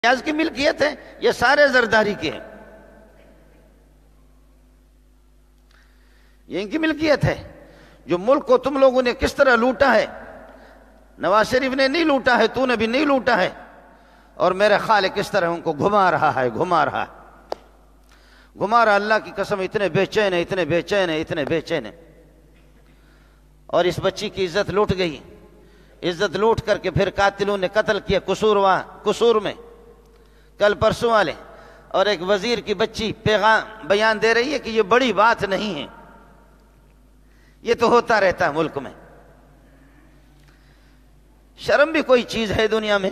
ریاض کی ملکیت ہے، یہ سارے زرداری کے ہیں، یہ ان کی ملکیت ہے۔ جو ملک کو تم لوگوں نے کس طرح لوٹا ہے، نواز شریف نے نہیں لوٹا ہے، تو نے بھی نہیں لوٹا ہے، اور میرے خالق کس طرح ان کو گھما رہا ہے، گھما رہا اللہ کی قسم، اتنے بے چین ہیں، اتنے بے چین ہیں، اتنے بے چین ہیں۔ اور اس بچی کی عزت لوٹ گئی، عزت لوٹ کر کے پھر قاتلوں نے قتل کیا قصور میں، کل پرسوں والے۔ اور ایک وزیر کی بچی پیغام بیان دے رہی ہے کہ یہ بڑی بات نہیں ہے، یہ تو ہوتا رہتا ہے ملک میں۔ شرم بھی کوئی چیز ہے دنیا میں،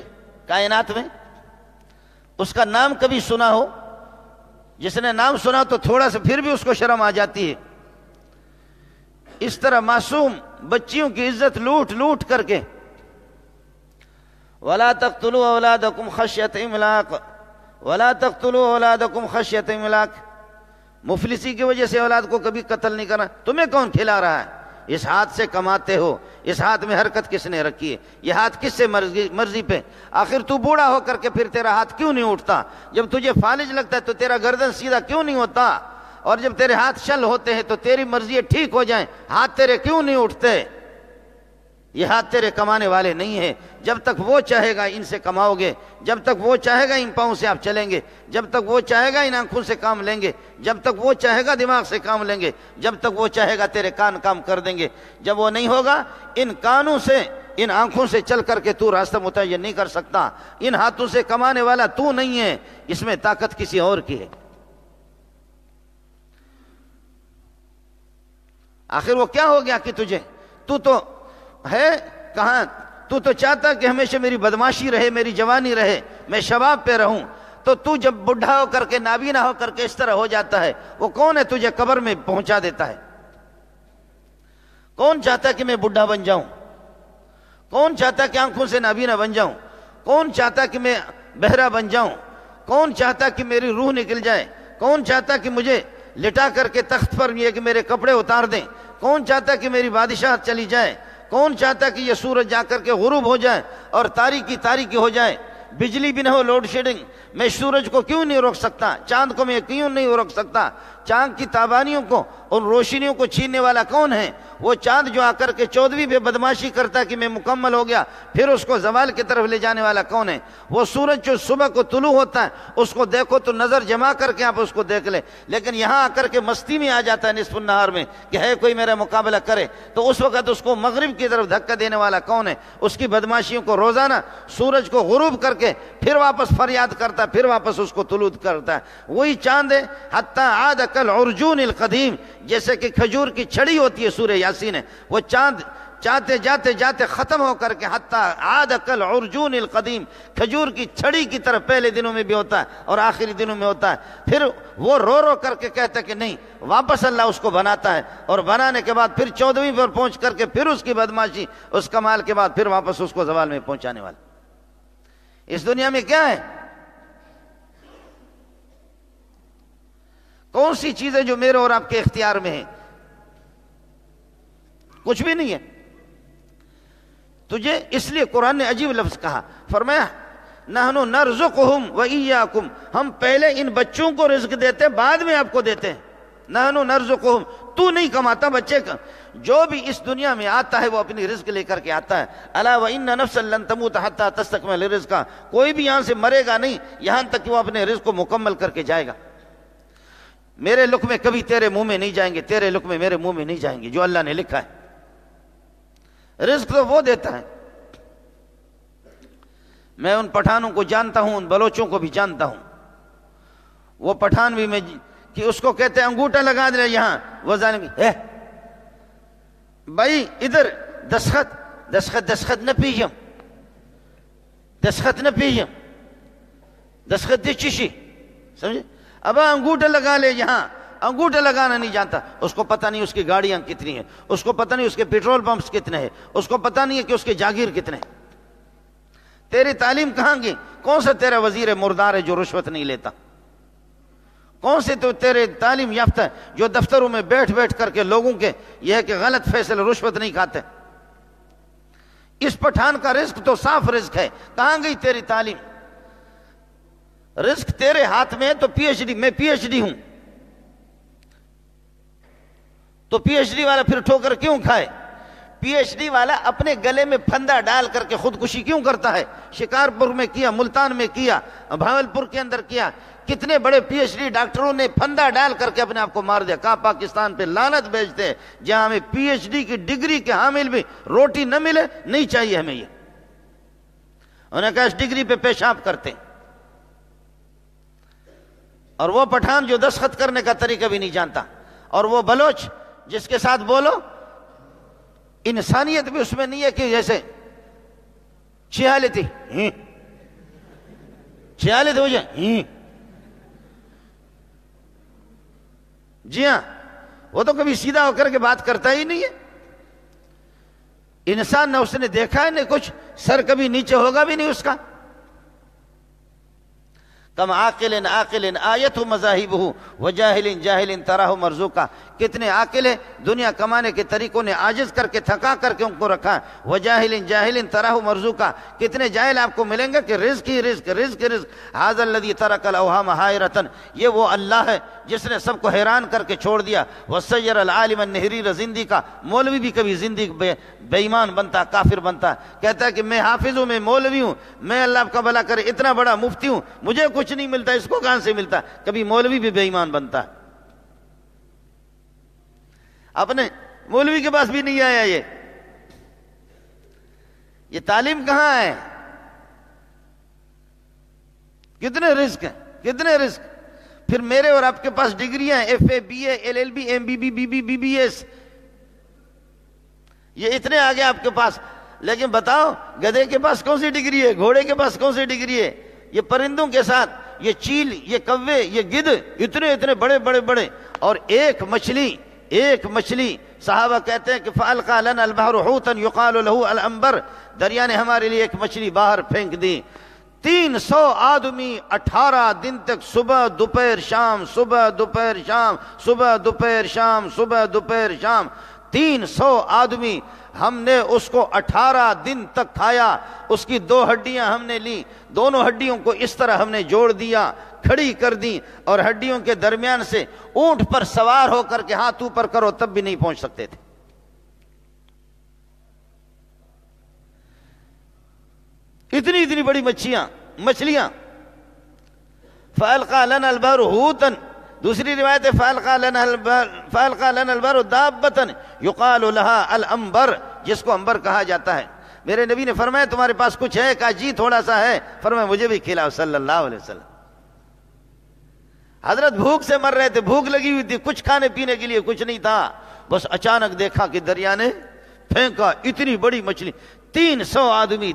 کائنات میں؟ اس کا نام کبھی سنا ہو؟ جس نے نام سنا تو تھوڑا سا پھر بھی اس کو شرم آ جاتی ہے۔ اس طرح معصوم بچیوں کی عزت لوٹ لوٹ کر کے، وَلَا تَقْتُلُوا أَوْلَادَكُمْ خَشْيَةَ إِمْلَاقٍ وَلَا تَقْتُلُوا أَوْلَادَكُمْ خَشْيَةَ إِمْلَاقٍ۔ مفلسی کی وجہ سے اولاد کو کبھی قتل نہیں کرنا۔ تمہیں کون کھلا رہا ہے؟ اس ہاتھ سے کماتے ہو، اس ہاتھ میں حرکت کس نے رکھی ہے؟ یہ ہاتھ کس سے مرضی پہ؟ آخر تو بوڑھا ہو کر کے پھر تیرا ہاتھ کیوں نہیں اٹھتا؟ جب تجھے فالج لگتا ہے تو تیرا گردن سیدھا کیوں نہیں ہوتا؟ اور جب تیرے ہاتھ شل ہوتے ہیں تو تیری مرضی ٹھیک ہو جائیں، ہاتھ تیرے کیوں نہیں اٹھتے؟ یہ ہاتھ تیرے کمانے والے نہیں ہیں۔ جب تک وہ چاہے گا ان سے کماؤ گے، جب تک وہ چاہے گا ان پاؤں سے آپ چلیں گے، جب تک وہ چاہے گا ان آنکھوں سے کام لیں گے، جب تک وہ چاہے گا دماغ سے کام لیں گے، جب تک وہ چاہے گا تیرے کان کام کر دیں گے۔ جب وہ نہیں ہوگا، ان کانوں سے، ان آنکھوں سے چل کر کے تو راستہ متعین نہیں کر سکتا۔ ان ہاتھوں سے کمانے والا تو نہیں ہے، اس میں طاقت کسی اور کی ہے۔ آخر وہ کیا ہو گیا کہ تجھے؟ تو ہے کہاں؟ تو چاہتا کہ ہمیشہ میری بدماشی رہے، میری جوانی رہے، میں شباب پہ رہوں۔ تو جب بڈھا ہو کر کے، نابینا ہو کر کے اس طرح ہو جاتا ہے، وہ کون ہے تجھے قبر میں پہنچا دیتا ہے؟ کون چاہتا کہ میں بڈھا بن جاؤں؟ کون چاہتا کہ آنکھوں سے نابینا بن جاؤں؟ کون چاہتا کہ میں بہرا بن جاؤں؟ کون چاہتا کہ میری روح نکل جائے؟ کون چاہتا کہ مجھے لٹا کر کے تخت پر یہ کہ میرے کپڑے اتار دیں؟ کون چاہتا کہ میری بادشاہت چلی جائے؟ کون چاہتا کہ یہ سورج جا کر کے غروب ہو جائے اور تاریکی ہو جائے، بجلی بھی نہ ہو، لوڈ شیڈنگ؟ میں سورج کو کیوں نہیں روک سکتا؟ چاند کو میں کیوں نہیں روک سکتا؟ چاند کی تابانیوں کو، ان روشنیوں کو چھیننے والا کون ہے؟ وہ چاند جو آ کر کے 14ویں پہ بدماشی کرتا کہ میں مکمل ہو گیا، پھر اس کو زوال کی طرف لے جانے والا کون ہے؟ وہ سورج جو صبح کو طلوع ہوتا ہے، اس کو دیکھو تو نظر جما کر کے آپ اس کو دیکھ لیں، لیکن یہاں آ کر کے مستی میں آ جاتا ہے نصف النہار میں کہ ہے کوئی میرا مقابلہ کرے، تو اس وقت اس کو مغرب کی طرف دھکا دینے والا کون ہے؟ اس کی بدماشیوں کو روزانہ سورج کو غروب کر کے پھر واپس فریاد کرتا ہے، پھر واپس اس کو طلوع کرتا ہے، وہی چاند ہے۔ حتی عاد کالعرجون القدیم، جیسے کہ کھجور کی چھڑی ہوتی ہے، سورہ یاسین ہے، وہ چاند جاتے جاتے ختم ہو کر کے حتی عاد کالعرجون القدیم، کھجور کی چھڑی کی طرف پہلے دنوں میں بھی ہوتا ہے اور آخری دنوں میں ہوتا ہے۔ پھر وہ رو کر کے کہتا ہے کہ نہیں، واپس اللہ اس کو بناتا ہے، اور بنانے کے بعد پھر 14ویں پر پہنچ کر کے پھر اس کی بدماشی، اس کمال کے بعد پھر واپس اس کو زوال میں پہنچانے والا۔ اس دنیا میں کیا ہے؟ کون سی چیز ہے جو میرے اور آپ کے اختیار میں ہے؟ کچھ بھی نہیں ہے۔ تجھے اس لیے قرآن نے عجیب لفظ کہا، فرمایا نحن نرزقہم وإیاکم، ہم پہلے ان بچوں کو رزق دیتے، بعد میں آپ کو دیتے ہیں۔ نحن نرزقہم، تو نہیں کماتا بچے کا، جو بھی اس دنیا میں آتا ہے وہ اپنی رزق لے کر کے آتا ہے۔ الا وإن نفسا لن تموت حتى تستكمل رزقها، کوئی بھی یہاں سے مرے گا نہیں یہاں تک کہ وہ اپنے رزق کو مکمل کر کے جائے گا۔ میرے لقمے کبھی تیرے منہ میں نہیں جائیں گے، تیرے لقمے میرے منہ میں نہیں جائیں گے، جو اللہ نے لکھا ہے۔ رزق تو وہ دیتا ہے۔ میں ان پٹھانوں کو جانتا ہوں، ان بلوچوں کو بھی جانتا ہوں۔ وہ پٹھان بھی میں کہ اس کو کہتے ہیں انگوٹھا لگا دے یہاں، وہ ظالم بھائی ادھر دستخط نہ پیجم، دستخط نہ پیجم، دستخط دے چشی، سمجھے؟ اب انگوٹھا لگا لے یہاں، انگوٹھا لگانا نہیں جانتا، اس کو پتہ نہیں اس کی گاڑیاں کتنی ہیں، اس کو پتہ نہیں اس کے پیٹرول پمپس کتنے ہیں، اس کو پتہ نہیں ہے کہ اس کے جاگیر کتنے ہیں۔ تیری تعلیم کہاں گئی؟ کون سا تیرا وزیر مردار ہے جو رشوت نہیں لیتا؟ کون سے تو تیرے تعلیم یافتہ ہے جو دفتروں میں بیٹھ کر کے لوگوں کے یہ ہے کہ غلط فیصلے رشوت نہیں کھاتے؟ اس پٹھان کا رزق تو صاف رزق ہے، کہاں گئی تیری تعلیم؟ رزق تیرے ہاتھ میں ہے تو پی ایچ ڈی، میں پی ایچ ڈی ہوں، تو پی ایچ ڈی والا پھر ٹھوکر کیوں کھائے؟ پی ایچ ڈی والا اپنے گلے میں پھندا ڈال کر کے خودکشی کیوں کرتا ہے؟ شکارپور میں کیا، ملتان میں کیا، بھاولپور کے اندر کیا، کتنے بڑے پی ایچ ڈی ڈاکٹروں نے پھندا ڈال کر کے اپنے آپ کو مار دیا۔ کہا پاکستان پہ لعنت بھیجتے ہیں، جہاں ہمیں پی ایچ ڈی کی ڈگری کے حامل بھی روٹی نہ ملے، نہیں چاہیے ہمیں یہ۔ انہوں نے کہا اس ڈگری پہ پیشاب کرتے، اور وہ پٹھان جو دستخط کرنے کا طریقہ بھی نہیں جانتا، اور وہ بلوچ جس کے ساتھ بولو انسانیت بھی اس میں نہیں ہے، کہ جیسے چھیالتی ہو جائے، جی ہاں، وہ تو کبھی سیدھا ہو کر کے بات کرتا ہی نہیں ہے۔ انسان نہ اس نے دیکھا ہے نہ کچھ، سر کبھی نیچے ہوگا بھی نہیں اس کا۔ کم عاقل آیت مذاہبہ وجاہل جاہل تراہ مرزوقا، کتنے عاقل ہیں، دنیا کمانے کے طریقوں نے عاجز کر کے تھکا کر کے ان کو رکھا ہے۔ وجاہل جاہل تراہ مرزوقا، کتنے جاہل آپ کو ملیں گے کہ رزق ہی رزق رزق رزق۔ ھذا الذی ترک الاوہام حائرۃ، یہ وہ اللہ ہے جس نے سب کو حیران کر کے چھوڑ دیا۔ وسیر العالم النحریر زندگی کا، مولوی بھی کبھی زندگی بے ایمان بنتا، کافر بنتا، کہتا ہے کہ میں حافظ ہوں، میں مولوی ہوں، میں اللہ کا بھلا کرے اتنا بڑا مفتی ہوں، مجھے کچھ نہیں ملتا، اس کو کہاں سے ملتا؟ کبھی مولوی بھی بے ایمان بنتا ہے۔ اپنے مولوی کے پاس بھی نہیں آیا یہ تعلیم کہاں ہے؟ کتنے رزق ہیں، کتنے رزق۔ پھر میرے اور آپ کے پاس ڈگریاں ہیں، F A, B A, L L B, M B B, B B S, یہ اتنے آگے آپ کے پاس۔ لیکن بتاؤ گدھے کے پاس کون سی ڈگری ہے، گھوڑے کے پاس کون سی ڈگری ہے؟ یہ پرندوں کے ساتھ یہ چیل، یہ کوے، یہ گدھ، اتنے اتنے بڑے بڑے بڑے، اور ایک مچھلی صحابہ کہتے ہیں کہ فَأَلْقَى لَنَا الْبَحْرُ حُوتًا يُقَالُ لَهُ الْأَنبَرُ، دریا نے ہمارے لیے ایک مچھلی باہر پھینک دی۔ 300 آدمی 18 دن تک صبح دوپہر شام، صبح دوپہر شام، صبح دوپہر شام، صبح دوپہر شام، 300 آدمی، ہم نے اس کو 18 دن تک کھایا۔ اس کی 2 ہڈیاں ہم نے لی، دونوں ہڈیوں کو اس طرح ہم نے جوڑ دیا، کھڑی کر دی، اور ہڈیوں کے درمیان سے اونٹ پر سوار ہو کر کے ہاتھ اوپر کرو تب بھی نہیں پہنچ سکتے تھے۔ اتنی اتنی بڑی مچھلیاں۔ فَأَلْقَى لَنَا الْبَحْرُ حُوتًا، دوسری روایت ہے فَأَلْقَى لَنَا الْبَحْرُ دَابَّةً يُقَالُ لَهَا الْأَنبَرُ، جس کو انبر کہا جاتا ہے۔ میرے نبی نے فرمایا تمہارے پاس کچھ ہے؟ کہا جی تھوڑا سا ہے۔ فرمایا مجھے بھی کھلاؤ، صلی اللہ علیہ وسلم۔ حضرت بھوک سے مر رہے تھے، بھوک لگی ہوئی تھی، کچھ کھانے پینے کے لیے کچھ نہیں تھا، بس اچانک دیکھا کہ دریا نے پھینکا اتنی بڑی مچھلی، 300 آدمی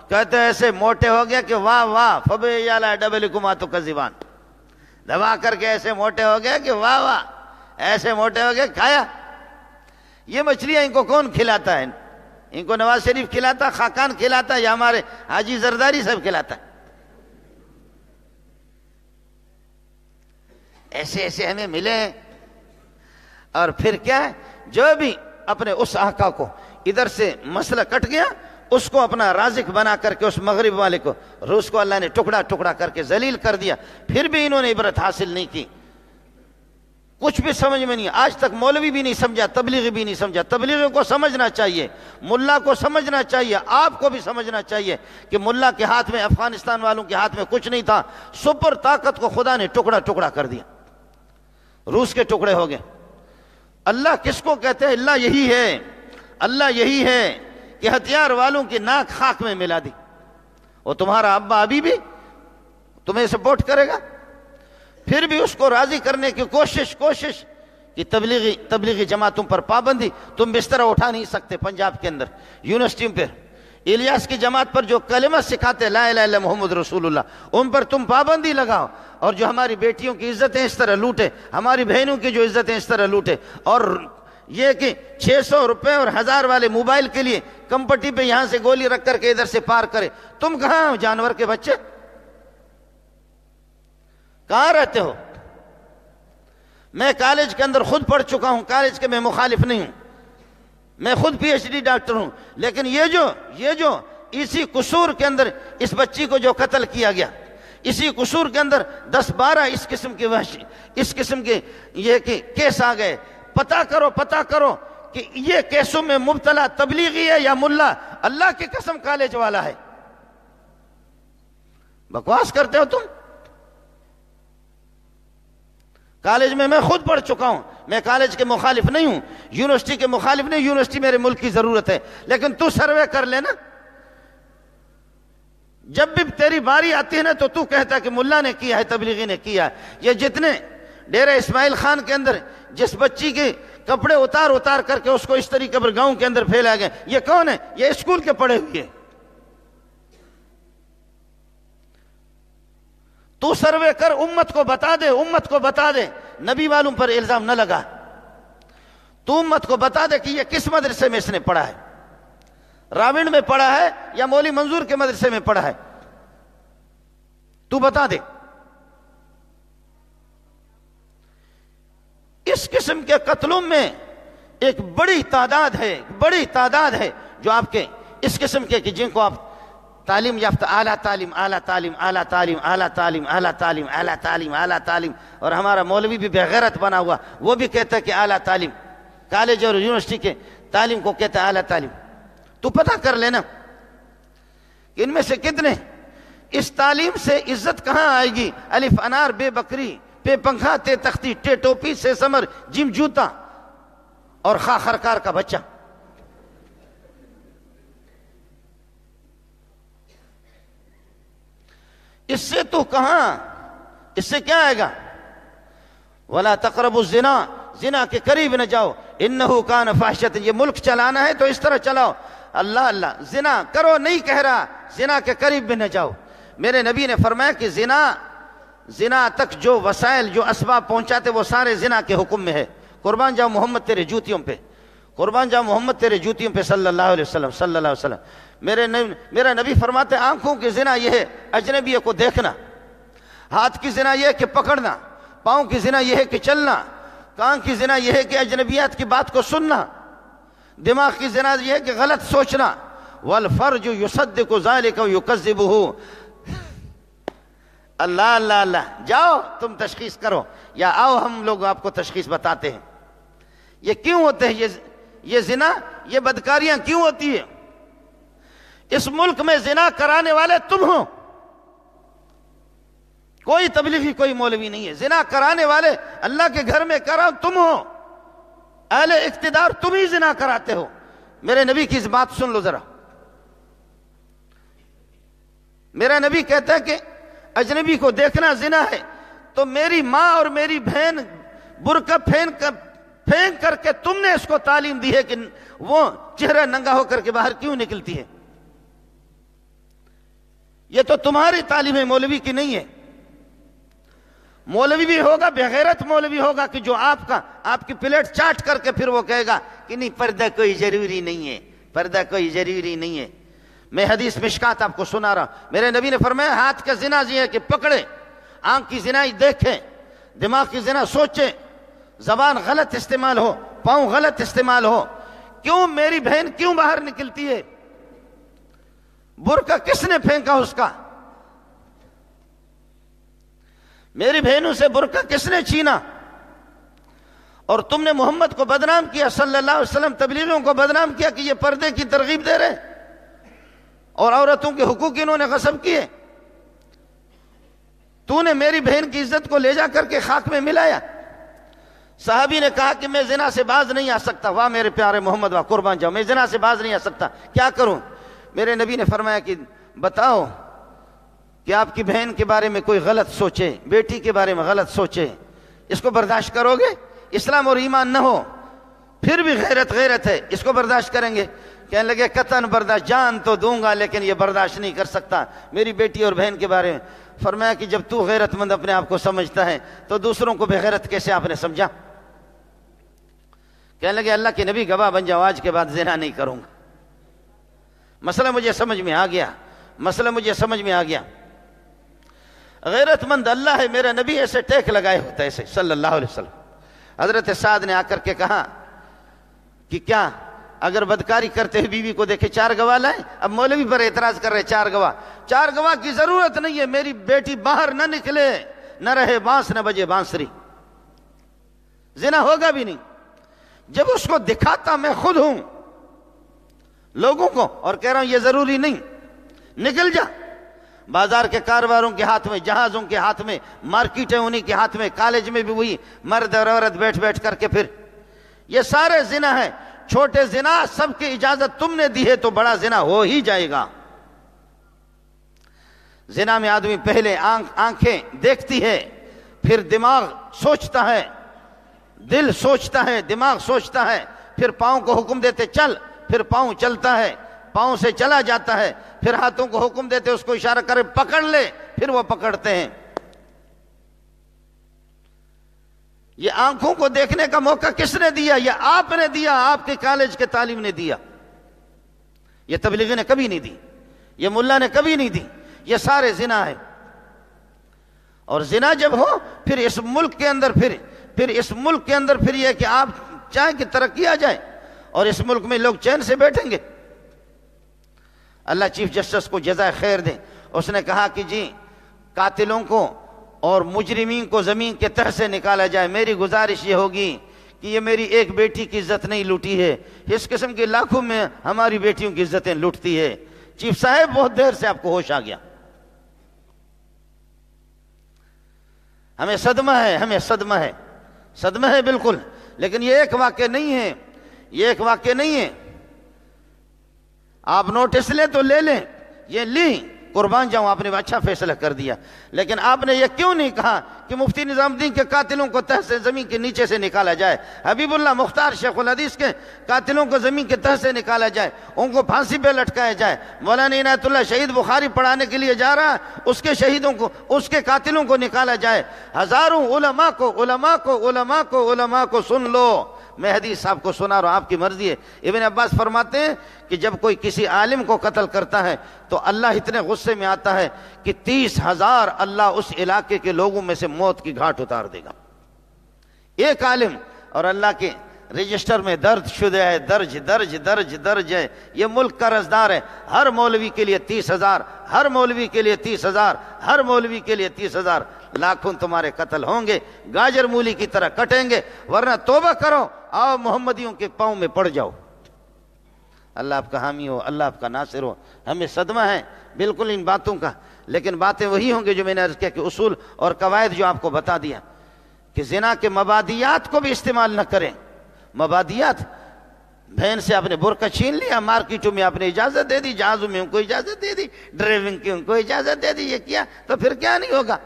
کہتے ہیں ایسے موٹے ہو گیا کہ واہ واہ، فَبِأَيِّ ڈبلکما تکذبان، دبا کر کے ایسے موٹے ہو گیا کہ واہ واہ، ایسے موٹے ہو گئے، کھایا۔ یہ مچھلیاں ان کو کون کھلاتا ہے؟ ان کو نواز شریف کھلاتا، خاقان کھلاتا، یا ہمارے حاجی زرداری صاحب کھلاتا؟ ایسے ایسے ہمیں ملے ہیں۔ اور پھر کیا ہے، جو بھی اپنے اس آقا کو ادھر سے مسئلہ کٹ گیا، اس کو اپنا رازق بنا کر کے اس مغرب والے کو، روس کو اللہ نے ٹکڑا ٹکڑا کر کے ذلیل کر دیا، پھر بھی انہوں نے عبرت حاصل نہیں کی، کچھ بھی سمجھ میں نہیں۔ آج تک مولوی بھی نہیں سمجھا، تبلیغی بھی نہیں سمجھا۔ تبلیغی کو سمجھنا چاہیے، ملا کو سمجھنا چاہیے، آپ کو بھی سمجھنا چاہیے کہ ملا کے ہاتھ میں، افغانستان والوں کے ہاتھ میں کچھ نہیں تھا، سپر طاقت کو خدا نے ٹکڑا ٹکڑا کر دیا، روس کے ٹکڑے ہو گئے۔ اللہ کس کو کہتے ہیں؟ اللہ یہی ہے، اللہ یہی ہے کہ ہتھیار والوں کی ناک خاک میں ملا دی۔ وہ تمہارا ابا ابھی بھی تمہیں سپورٹ کرے گا، پھر بھی اس کو راضی کرنے کی کوشش کہ تبلیغی جماعتوں پر پابندی، تم بستر اٹھا نہیں سکتے۔ پنجاب کے اندر یونیورسٹی پہ الیاس کی جماعت پر جو کلمہ سکھاتے لا الہ الا محمد رسول اللہ، ان پر تم پابندی لگاؤ، اور جو ہماری بیٹیوں کی عزتیں اس طرح لوٹے، ہماری بہنوں کی جو عزتیں اس طرح لوٹے، اور یہ کہ 600 روپے اور 1000 والے موبائل کے لیے کمپٹی پہ یہاں سے گولی رکھ کر کے ادھر سے پار کرے، تم کہاں ہو جانور کے بچے؟ کہاں رہتے ہو؟ میں کالج کے اندر خود پڑھ چکا ہوں، کالج کے میں مخالف نہیں ہوں، میں خود پی ایچ ڈی ڈاکٹر ہوں، لیکن یہ جو اسی قصور کے اندر اس بچی کو جو قتل کیا گیا، اسی قصور کے اندر 10-12 اس قسم کے وحشی، اس قسم کے یہ کہ کیس آ گئے. پتہ کرو کہ یہ کیسوں میں مبتلا تبلیغی ہے یا ملا اللہ کی قسم کالج والا ہے. بکواس کرتے ہو تم. کالج میں خود پڑھ چکا ہوں، میں کالج کے مخالف نہیں ہوں، یونیورسٹی کے مخالف نہیں، یونیورسٹی میرے ملک کی ضرورت ہے، لیکن تو سروے کر لینا. جب بھی تیری باری آتی ہے نا تو کہتا ہے کہ ملا نے کیا ہے، تبلیغی نے کیا ہے. یہ جتنے ڈیرہ اسماعیل خان کے اندر جس بچی کے کپڑے اتار کر کے اس کو اس طریقے پر گاؤں کے اندر پھیلا گئے، یہ کون ہے؟ یہ اسکول کے پڑھے ہوئے. تو سروے کر، امت کو بتا دے. نبی والوں پر الزام نہ لگا. تو امت کو بتا دے کہ یہ کس مدرسے میں اس نے پڑھا ہے، راوند میں پڑھا ہے یا مولوی منظور کے مدرسے میں پڑھا ہے. تو بتا دے. اس قسم کے قتلوں میں ایک بڑی تعداد ہے جو آپ کے اس قسم کے کہ جن کو آپ تعلیم یافتہ اعلیٰ تعلیم، اور ہمارا مولوی بھی بغیرت بنا ہوا، وہ بھی کہتا ہے کہ اعلیٰ تعلیم، کالج اور یونیورسٹی کے تعلیم کو کہتا ہے اعلیٰ تعلیم. تو پتہ کر لینا کہ ان میں سے کتنے اس تعلیم سے عزت کہاں آئے گی. الف انار بے بکری پہ پنکھا تے تختی ٹے ٹوپی سے سمر جم جوتا اور خا خرکار کا بچہ. اس سے تو کہاں، اس سے کیا آئے گا؟ ولا تقربوا الزنا، زنا کے قریب نہ جاؤ، انہ کان فاحشۃ. یہ ملک چلانا ہے تو اس طرح چلاؤ. اللہ زنا کرو نہیں کہہ رہا، زنا کے قریب بھی نہ جاؤ. میرے نبی نے فرمایا کہ زنا تک جو وسائل جو اسباب پہنچاتے وہ سارے زنا کے حکم میں ہے. قربان جاؤ محمد تیرے جوتیوں پہ، قربان جاؤ محمد تیرے جوتیوں پہ صلی اللہ علیہ وسلم. میرا نبی فرماتے آنکھوں کی زنا یہ ہے اجنبی کو دیکھنا، ہاتھ کی زنا یہ ہے کہ پکڑنا، پاؤں کی زنا یہ ہے کہ چلنا، کان کی زنا یہ ہے کہ اجنبیات کی بات کو سننا، دماغ کی زنا یہ ہے کہ غلط سوچنا. والفرج یصدق ذلک ویکذبہ. اللہ جاؤ تم تشخیص کرو، یا آؤ ہم لوگ آپ کو تشخیص بتاتے ہیں. یہ کیوں ہوتے ہیں؟ یہ زنا، یہ بدکاریاں کیوں ہوتی ہیں؟ اس ملک میں زنا کرانے والے تم ہو، کوئی تبلیغی کوئی مولوی نہیں ہے. زنا کرانے والے اللہ کے گھر میں کراؤ تم ہو، اہل اقتدار تم ہی زنا کراتے ہو. میرے نبی کی اس بات سن لو ذرا. میرا نبی کہتا ہے کہ اجنبی کو دیکھنا زنا ہے، تو میری ماں اور میری بہن برقع پھینک کر کے تم نے اس کو تعلیم دی ہے کہ وہ چہرہ ننگا ہو کر کے باہر کیوں نکلتی ہے. یہ تو تمہاری تعلیم ہے، مولوی کی نہیں ہے. مولوی بھی ہوگا بغیرت مولوی ہوگا کہ جو آپ کی پلیٹ چاٹ کر کے پھر وہ کہے گا کہ نہیں پردہ کوئی ضروری نہیں ہے، پردہ کوئی ضروری نہیں ہے. میں حدیث مشکات آپ کو سنا رہا ہوں. میرے نبی نے فرمایا ہاتھ کا زنا یہ ہے کہ پکڑے، آنکھ کی زنا دیکھیں، دماغ کی زنا سوچیں، زبان غلط استعمال ہو، پاؤں غلط استعمال ہو. کیوں میری بہن کیوں باہر نکلتی ہے؟ برقع کس نے پھینکا اس کا؟ میری بہنوں سے برقع کس نے چھینا؟ اور تم نے محمد کو بدنام کیا صلی اللہ علیہ وسلم، تبلیغیوں کو بدنام کیا کہ یہ پردے کی ترغیب دے رہے اور عورتوں کے حقوق انہوں نے غصب کیے. تو نے میری بہن کی عزت کو لے جا کر کے خاک میں ملایا. صحابی نے کہا کہ میں زنا سے باز نہیں آ سکتا. واہ میرے پیارے محمد، واہ قربان جاؤ، میں زنا سے باز نہیں آ سکتا، کیا کروں؟ میرے نبی نے فرمایا کہ بتاؤ کہ آپ کی بہن کے بارے میں کوئی غلط سوچے، بیٹی کے بارے میں غلط سوچے، اس کو برداشت کرو گے؟ اسلام اور ایمان نہ ہو پھر بھی غیرت ہے، اس کو برداشت کریں گے؟ کہنے لگے قطعاً برداشت، جان تو دوں گا لیکن یہ برداشت نہیں کر سکتا میری بیٹی اور بہن کے بارے میں. فرمایا کہ جب تو غیرت مند اپنے آپ کو سمجھتا ہے تو دوسروں کو بغیرت کیسے آپ نے سمجھا؟ کہنے لگے اللہ کے نبی گواہ بن جاؤ، آج کے بعد زنا نہیں کروں گا. مسئلہ مجھے سمجھ میں آ گیا. غیرت مند اللہ ہے. میرا نبی ایسے ٹیک لگائے ہوتا ہے ایسے صلی اللہ علیہ وسلم. حضرت سعد نے آ کر کے کہا کہ کیا اگر بدکاری کرتے ہوئے بیوی کو دیکھے 4 گواہ لائیں؟ اب مولوی پر اعتراض کر رہے 4 گواہ. 4 گواہ کی ضرورت نہیں ہے، میری بیٹی باہر نہ نکلے، نہ رہے بانس نہ بجے بانسری، زنا ہوگا بھی نہیں۔ جب اس کو دکھاتا میں خود ہوں لوگوں کو اور کہہ رہا ہوں یہ ضروری نہیں، نکل جا، بازار کے کاروباروں کے ہاتھ میں، جہازوں کے ہاتھ میں، مارکیٹیں انہی کے ہاتھ میں، کالج میں بھی وہی مرد اور عورت بیٹھ بیٹھ کر کے، پھر یہ سارے زنا ہے۔ چھوٹے زنا سب کی اجازت تم نے دی ہے تو بڑا زنا ہو ہی جائے گا۔ زنا میں آدمی پہلے آنکھیں دیکھتی ہے، پھر دماغ سوچتا ہے، دل سوچتا ہے، دماغ سوچتا ہے، پھر پاؤں کو حکم دیتے چل، پھر پاؤں چلتا ہے، پاؤں سے چلا جاتا ہے، پھر ہاتھوں کو حکم دیتے اس کو اشارہ کرے پکڑ لے، پھر وہ پکڑتے ہیں۔ یہ آنکھوں کو دیکھنے کا موقع کس نے دیا؟ یہ آپ نے دیا، آپ کے کالج کے تعلیم نے دیا، یہ تبلیغی نے کبھی نہیں دی، یہ ملا نے کبھی نہیں دی، یہ سارے زنا ہے۔ اور زنا جب ہو پھر اس ملک کے اندر پھر یہ کہ آپ چاہیں کہ ترقی آ جائے اور اس ملک میں لوگ چین سے بیٹھیں گے۔ اللہ چیف جسٹس کو جزائے خیر دے، اس نے کہا کہ جی قاتلوں کو اور مجرمین کو زمین کے تہ سے نکالا جائے۔ میری گزارش یہ ہوگی کہ یہ میری ایک بیٹی کی عزت نہیں لوٹی ہے، اس قسم کی لاکھوں میں ہماری بیٹیوں کی عزتیں لوٹتی ہے۔ چیف صاحب بہت دیر سے آپ کو ہوش آ گیا، ہمیں صدمہ ہے بالکل، لیکن یہ ایک واقعہ نہیں ہے، آپ نوٹس لیں تو لے لیں، یہ لی قربان جاؤں، آپ نے اچھا فیصلہ کر دیا، لیکن آپ نے یہ کیوں نہیں کہا کہ مفتی نظام الدین کے قاتلوں کو تہ سے زمین کے نیچے سے نکالا جائے، حبیب اللہ مختار شیخ الحدیث کے قاتلوں کو زمین کے تہ سے نکالا جائے، ان کو پھانسی پہ لٹکایا جائے، مولانا عنایت اللہ شہید بخاری پڑھانے کے لیے جا رہا ہے، اس کے شہیدوں کو، اس کے قاتلوں کو نکالا جائے، ہزاروں علماء کو سن لو۔ میں حدیث صاحب کو سنا رہا ہوں، آپ کی مرضی ہے۔ ابن عباس فرماتے ہیں کہ جب کوئی کسی عالم کو قتل کرتا ہے تو اللہ اتنے غصے میں آتا ہے کہ 30,000 اللہ اس علاقے کے لوگوں میں سے موت کی گھاٹ اتار دے گا۔ ایک عالم، اور اللہ کے رجسٹر میں درج شدہ ہے، درج ہے، یہ ملک کا رزدار ہے، ہر مولوی کے لیے 30,000، ہر مولوی کے لیے 30,000، ہر مولوی کے لیے 30,000، لاکھوں تمہارے قتل ہوں گے، گاجر مولی کی طرح کٹیں گے، ورنہ توبہ کرو، آؤ محمدیوں کے پاؤں میں پڑ جاؤ۔ اللہ آپ کا حامی ہو، اللہ آپ کا ناصر ہو۔ ہمیں صدمہ ہے بالکل ان باتوں کا، لیکن باتیں وہی ہوں گی جو میں نے عرض کیا کہ اصول اور قواعد جو آپ کو بتا دیا، کہ زنا کے مبادیات کو بھی استعمال نہ کریں۔ مبادیات، بہن سے آپ نے برقع چھین لیا، مارکیٹوں میں آپ نے اجازت دے دی، جہازوں میں ان کو اجازت دے دی، ڈرائیونگ کی ان کو اجازت دے دی، یہ کیا تو پھر کیا نہیں ہوگا؟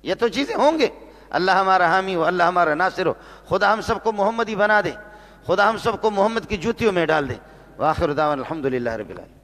یہ تو چیزیں ہوں گے۔ اللہ ہمارا حامی ہو، اللہ ہمارا ناصر ہو، خدا ہم سب کو محمدی بنا دے، خدا ہم سب کو محمد کی جوتیوں میں ڈال دے۔ وآخر دعوانا الحمدللہ رب العالمین۔